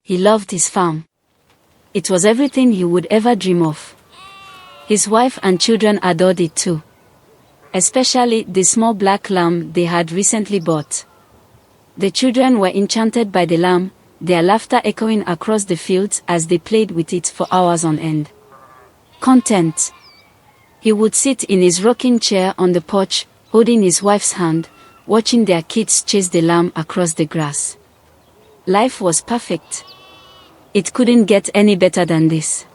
He loved his farm. It was everything he would ever dream of. His wife and children adored it too. Especially the small black lamb they had recently bought. The children were enchanted by the lamb, their laughter echoing across the fields as they played with it for hours on end. Content. He would sit in his rocking chair on the porch, holding his wife's hand, watching their kids chase the lamb across the grass. Life was perfect. It couldn't get any better than this.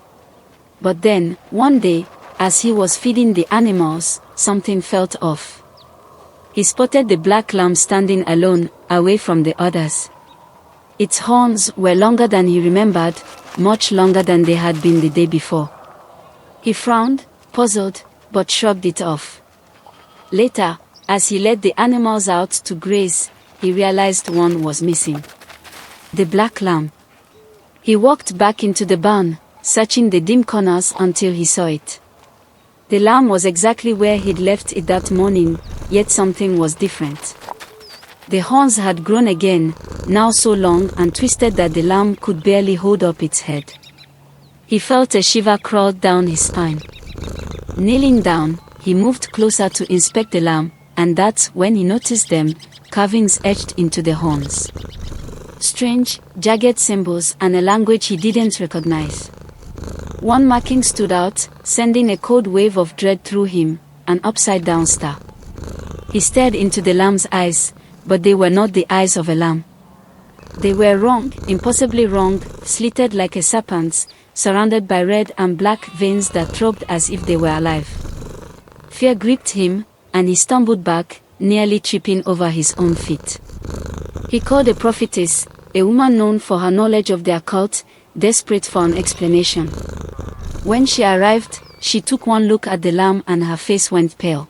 But then, one day, as he was feeding the animals, something felt off. He spotted the black lamb standing alone, away from the others. Its horns were longer than he remembered, much longer than they had been the day before. He frowned, puzzled, but shrugged it off. Later, as he led the animals out to graze, he realized one was missing. The black lamb. He walked back into the barn, searching the dim corners until he saw it. The lamb was exactly where he'd left it that morning, yet something was different. The horns had grown again, now so long and twisted that the lamb could barely hold up its head. He felt a shiver crawl down his spine. Kneeling down, he moved closer to inspect the lamb, and that's when he noticed them, carvings etched into the horns. Strange, jagged symbols and a language he didn't recognize. One marking stood out, sending a cold wave of dread through him, an upside-down star. He stared into the lamb's eyes, but they were not the eyes of a lamb. They were wrong, impossibly wrong, slitted like a serpent's, surrounded by red and black veins that throbbed as if they were alive. Fear gripped him, and he stumbled back, nearly tripping over his own feet. He called a prophetess, a woman known for her knowledge of the occult, desperate for an explanation. When she arrived, she took one look at the lamb and her face went pale.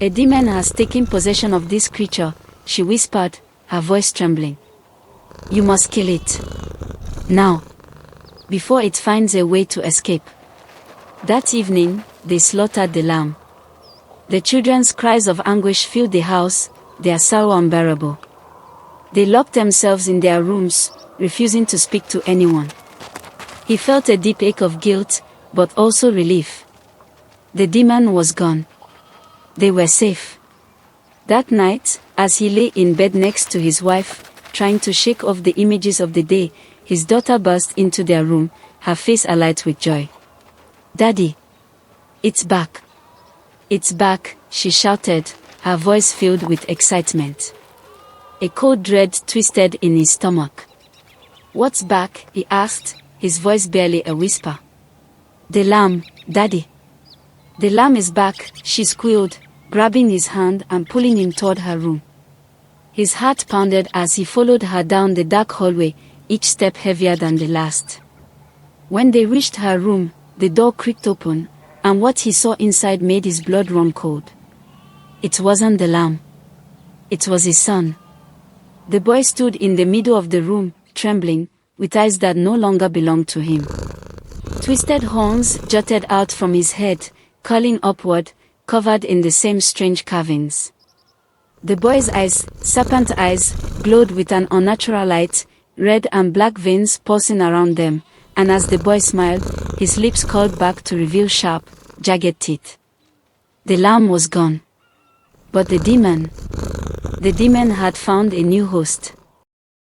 "A demon has taken possession of this creature," she whispered, her voice trembling. "You must kill it. Now. Before it finds a way to escape." That evening, they slaughtered the lamb. The children's cries of anguish filled the house, their sorrow unbearable. They locked themselves in their rooms, refusing to speak to anyone. He felt a deep ache of guilt, but also relief. The demon was gone. They were safe. That night, as he lay in bed next to his wife, trying to shake off the images of the day, his daughter burst into their room, her face alight with joy. "Daddy! It's back! It's back!" she shouted, her voice filled with excitement. A cold dread twisted in his stomach. "What's back?" he asked, his voice barely a whisper. "The lamb, Daddy." "The lamb is back," she squealed, grabbing his hand and pulling him toward her room. His heart pounded as he followed her down the dark hallway, each step heavier than the last. When they reached her room, the door creaked open, and what he saw inside made his blood run cold. It wasn't the lamb. It was his son. The boy stood in the middle of the room, trembling, with eyes that no longer belonged to him. Twisted horns jutted out from his head, curling upward, covered in the same strange carvings. The boy's eyes, serpent eyes, glowed with an unnatural light, red and black veins pulsing around them, and as the boy smiled, his lips curled back to reveal sharp, jagged teeth. The lamb was gone. But the demon had found a new host.